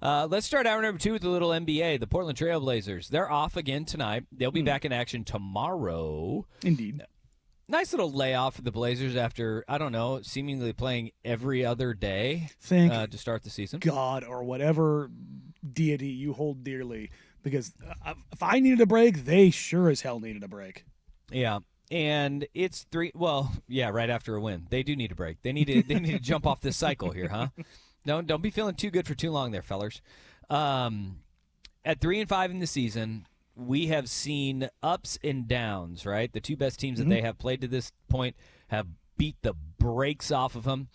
Let's start hour number 2 with a little NBA. The Portland Trail Blazers. They're off again tonight. They'll be back in action tomorrow. Indeed. Nice little layoff for the Blazers after, I don't know, seemingly playing every other day to start the season. God or whatever deity you hold dearly, because if I needed a break, they sure as hell needed a break. Yeah. And it's right after a win. They do need a break. They need to jump off this cycle here, huh? Don't be feeling too good for too long there, fellers. At 3-5 in the season, we have seen ups and downs, right? The two best teams that they have played to this point have beat the brakes off of them.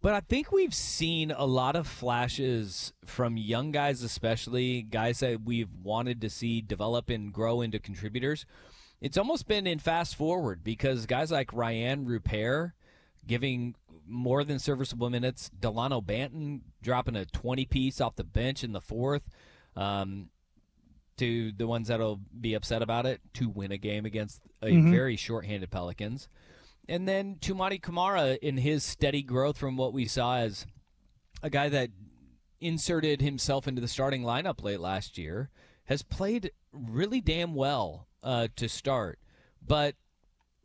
But I think we've seen a lot of flashes from young guys, especially guys that we've wanted to see develop and grow into contributors. It's almost been in fast forward because guys like Ryan Rupert giving more than serviceable minutes, Delano Banton dropping a 20-piece off the bench in the fourth, to the ones that'll be upset about it, to win a game against a very shorthanded Pelicans. And then Tumani Kamara in his steady growth from what we saw as a guy that inserted himself into the starting lineup late last year, has played really damn well to start. But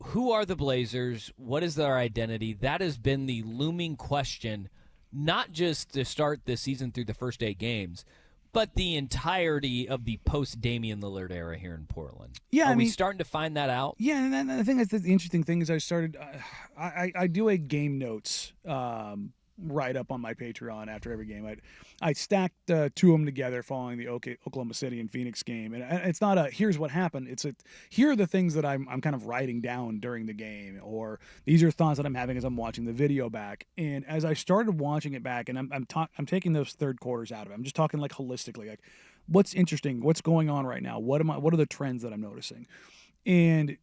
who are the Blazers? What is their identity? That has been the looming question, not just to start the season through the first 8 games, but the entirety of the post-Damian Lillard era here in Portland. Yeah, Are we starting to find that out? Yeah, and I think that's the interesting thing is I started I do a game notes write up on my Patreon after every game. I stacked 2 of them together following the Oklahoma City and Phoenix game, and it's not a here's what happened. It's here are the things that I'm kind of writing down during the game, or these are thoughts that I'm having as I'm watching the video back. And as I started watching it back, and I'm taking those third quarters out of it. I'm just talking like holistically, like what's interesting, what's going on right now, what are the trends that I'm noticing, and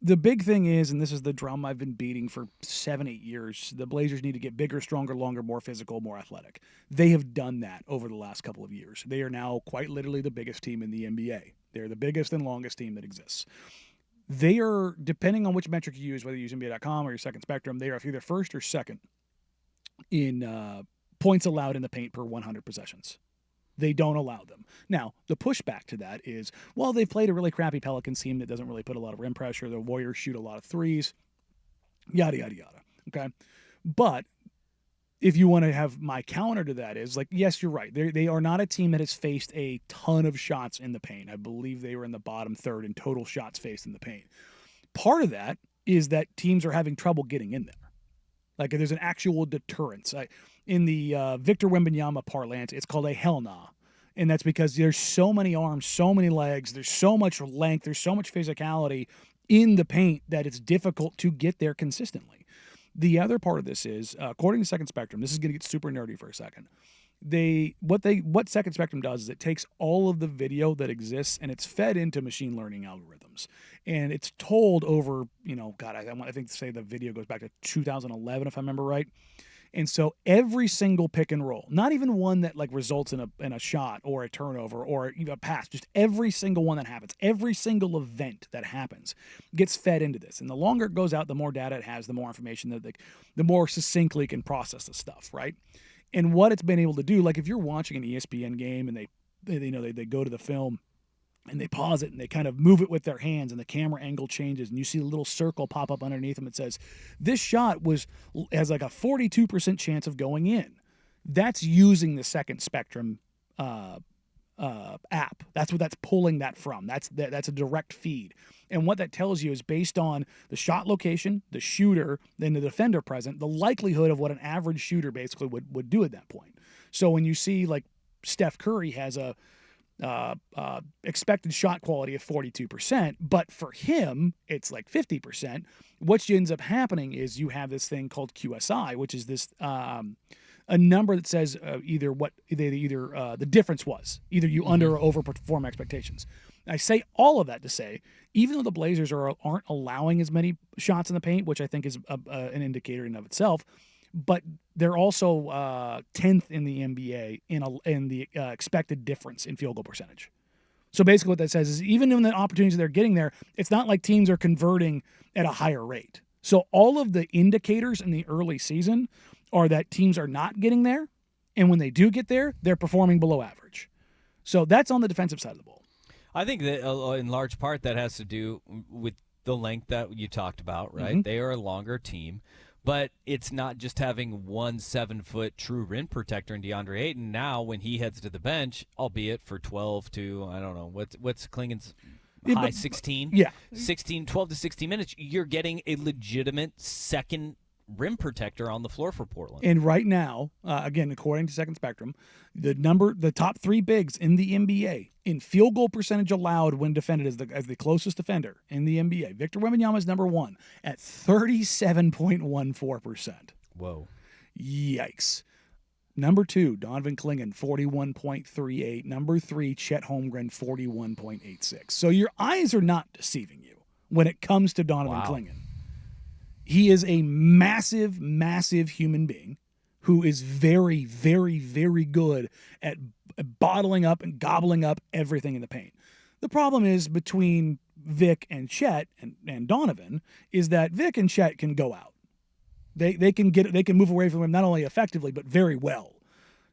the big thing is, and this is the drum I've been beating for 7-8 years, the Blazers need to get bigger, stronger, longer, more physical, more athletic. They have done that over the last couple of years. They are now quite literally the biggest team in the NBA. They're the biggest and longest team that exists. They are, depending on which metric you use, whether you use NBA.com or your Second Spectrum, they are either first or second in points allowed in the paint per 100 possessions. They don't allow them. Now, the pushback to that is, well, they've played a really crappy Pelicans team that doesn't really put a lot of rim pressure. The Warriors shoot a lot of threes, yada, yada, yada. Okay? But if you want to have my counter to that is, like, yes, you're right. They are not a team that has faced a ton of shots in the paint. I believe they were in the bottom third in total shots faced in the paint. Part of that is that teams are having trouble getting in there. Like, there's an actual deterrence. In the Victor Wembanyama parlance, it's called a hell nah. And that's because there's so many arms, so many legs, there's so much length, there's so much physicality in the paint that it's difficult to get there consistently. The other part of this is, according to Second Spectrum, this is going to get super nerdy for a second. What Second Spectrum does is it takes all of the video that exists and it's fed into machine learning algorithms, and it's told over, I think say the video goes back to 2011 if I remember right. And so every single pick and roll, not even one that like results in a shot or a turnover or even a pass, just every single one that happens, every single event that happens gets fed into this. And the longer it goes out, the more data it has, the more information that the more succinctly it can process the stuff, right? And what it's been able to do, like if you're watching an ESPN game and they go to the film and they pause it and they kind of move it with their hands and the camera angle changes and you see a little circle pop up underneath them. It says, this shot has like a 42% chance of going in. That's using the Second Spectrum app. That's what that's pulling that from. That's a direct feed. And what that tells you is based on the shot location, the shooter, then the defender present, the likelihood of what an average shooter basically would do at that point. So when you see like Steph Curry has a expected shot quality of 42%, but for him, it's like 50%. What ends up happening is you have this thing called QSI, which is this a number that says either the difference was. Either you under or overperform expectations. I say all of that to say, even though the Blazers aren't allowing as many shots in the paint, which I think is an indicator in of itself, but they're also 10th in the NBA in the expected difference in field goal percentage. So basically what that says is even in the opportunities they're getting there, it's not like teams are converting at a higher rate. So all of the indicators in the early season are that teams are not getting there, And when they do get there, they're performing below average. So that's on the defensive side of the ball. I think that in large part that has to do with the length that you talked about, right? Mm-hmm. They are a longer team, but it's not just having one 7-foot true rim protector in DeAndre Ayton. Now, when he heads to the bench, albeit for 12 to, I don't know, what's Klingen's high, 16? Yeah. 12 to 16 minutes, you're getting a legitimate second rim protector on the floor for Portland. And right now, again, according to Second Spectrum, the top 3 bigs in the NBA in field goal percentage allowed when defended as the closest defender in the NBA. Victor Wembanyama is number 1 at 37.14%. Whoa. Yikes. Number 2, Donovan Clingan, 41.38. Number 3, Chet Holmgren, 41.86. So your eyes are not deceiving you when it comes to Donovan Clingan. He is a massive, massive human being who is very, very, very good at bottling up and gobbling up everything in the paint. The problem is between Vic and Chet and Donovan is that Vic and Chet can go out. They can move away from him not only effectively but very well.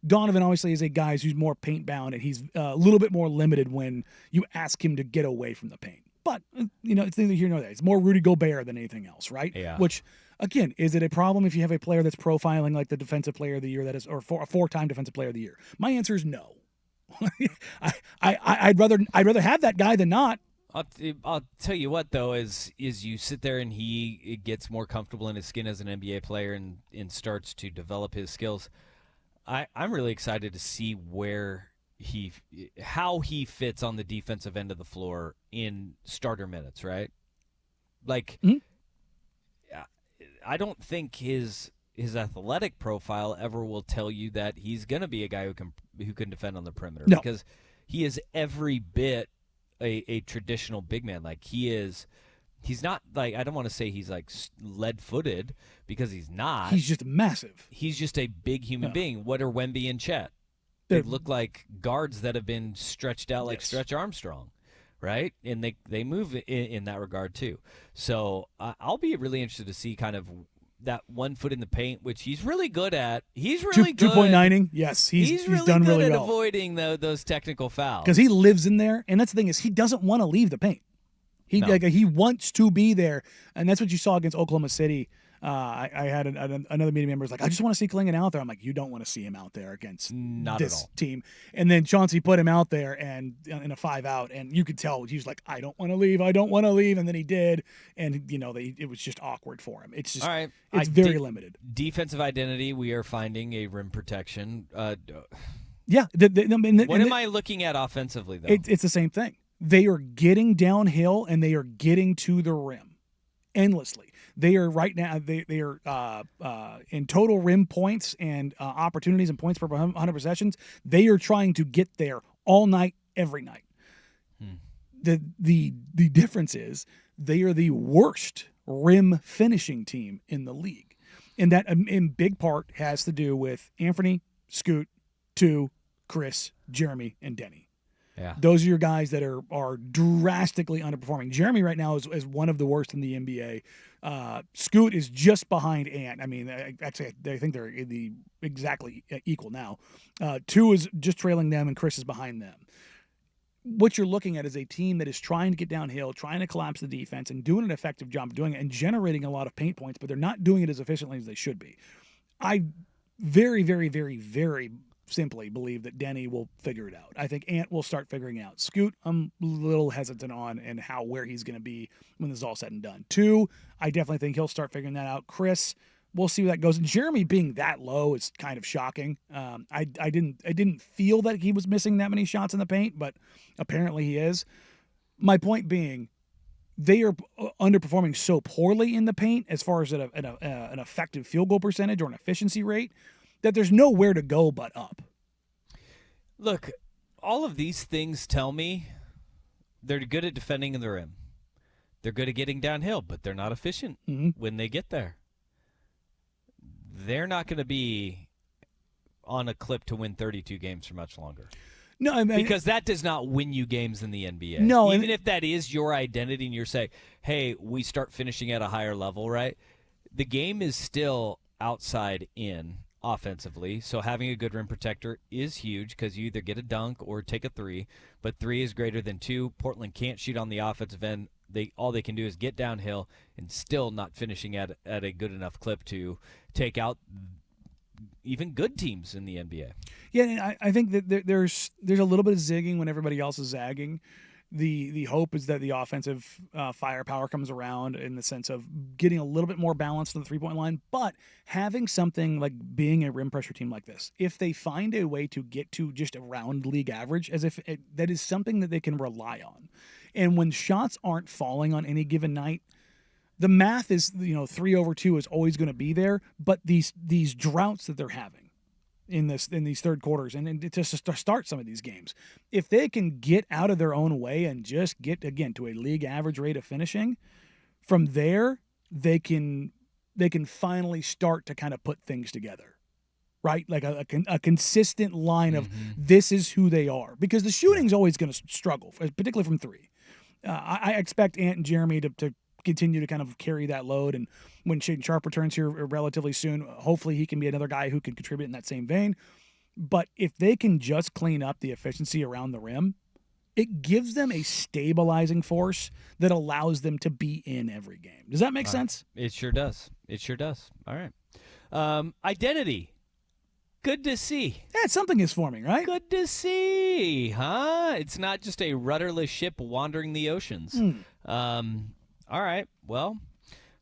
Donovan obviously is a guy who's more paint bound, and he's a little bit more limited when you ask him to get away from the paint. But, it's neither here nor there. It's more Rudy Gobert than anything else, right? Yeah. Which, again, is it a problem if you have a player that's profiling like the defensive player of the year or a 4-time defensive player of the year? My answer is no. I'd rather have that guy than not. I'll tell you what, though, is you sit there and he gets more comfortable in his skin as an NBA player and starts to develop his skills. I'm really excited to see how he fits on the defensive end of the floor in starter minutes, right? Like, I don't think his athletic profile ever will tell you that he's going to be a guy who can defend on the perimeter, because he is every bit a traditional big man. Like, he's not, like, I don't want to say he's like lead-footed, because he's not. He's just massive. He's just a big human being. What are Wemby and Chet? They look like guards that have been stretched out like Stretch Armstrong, right? And they move in that regard too. So I'll be really interested to see kind of that 1 foot in the paint, which he's really good at. He's really good. 2.9ing. Yes, he's really done good really at well. avoiding those technical fouls. Because he lives in there, and that's the thing is he doesn't want to leave the paint. He wants to be there, and that's what you saw against Oklahoma City. I had another media member was like, I just want to see Clingan out there. I'm like, you don't want to see him out there against this team. And then Chauncey put him out there and in a 5-out, and you could tell he was like, I don't want to leave, and then he did, and it was just awkward for him. It's just all right. It's very limited. Defensive identity, we are finding a rim protection. Yeah. What am I looking at offensively though? It's the same thing. They are getting downhill and they are getting to the rim endlessly. They are right now. They are in total rim points and opportunities and points per 100 possessions. They are trying to get there all night, every night. The difference is they are the worst rim finishing team in the league, and that in big part has to do with Anthony, Scoot, Chris, Jeremy, and Denny. Yeah. Those are your guys that are drastically underperforming. Jeremy right now is one of the worst in the NBA. Scoot is just behind Ant. I mean, actually, I think they're exactly equal now. 2 is just trailing them, and Chris is behind them. What you're looking at is a team that is trying to get downhill, trying to collapse the defense, and doing an effective job of doing it and generating a lot of paint points, but they're not doing it as efficiently as they should be. I very, very, very, very simply believe that Denny will figure it out. I think Ant will start figuring out. Scoot, I'm a little hesitant on and where he's going to be when this is all said and done. 2, I definitely think he'll start figuring that out. Chris, we'll see where that goes. And Jeremy being that low is kind of shocking. I didn't feel that he was missing that many shots in the paint, but apparently he is. My point being, they are underperforming so poorly in the paint as far as an effective field goal percentage or an efficiency rate that there's nowhere to go but up. Look, all of these things tell me they're good at defending in the rim. They're good at getting downhill, but they're not efficient when they get there. They're not going to be on a clip to win 32 games for much longer. No, I mean, because that does not win you games in the NBA. No, even if that is your identity and you're saying, hey, we start finishing at a higher level, right? The game is still outside in offensively. So having a good rim protector is huge because you either get a dunk or take a three, but 3 is greater than 2. Portland can't shoot on the offensive end. All they can do is get downhill and still not finishing at a good enough clip to take out even good teams in the NBA. Yeah, and I think that there's a little bit of zigging when everybody else is zagging. The hope is that the offensive firepower comes around in the sense of getting a little bit more balance to the 3-point line, but having something like being a rim pressure team like this, if they find a way to get to just around league average, as if that is something that they can rely on. And when shots aren't falling on any given night, the math is, 3/2 is always going to be there, but these droughts that they're having in these third quarters and to start some of these games, if they can get out of their own way and just get again to a league average rate of finishing, from there they can finally start to kind of put things together, right? Like a consistent line of this is who they are, because the shooting's always going to struggle, particularly from 3. I expect Ant and Jeremy to continue to kind of carry that load, and when Shaedon Sharpe returns here relatively soon, hopefully he can be another guy who can contribute in that same vein. But if they can just clean up the efficiency around the rim, it gives them a stabilizing force that allows them to be in every game. Does that make sense? It sure does. It sure does. All right. Identity. Good to see. Yeah, something is forming, right? Good to see, huh? It's not just a rudderless ship wandering the oceans. All right. Well,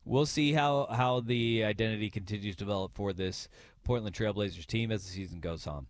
we'll see how the identity continues to develop for this Portland Trailblazers team as the season goes on.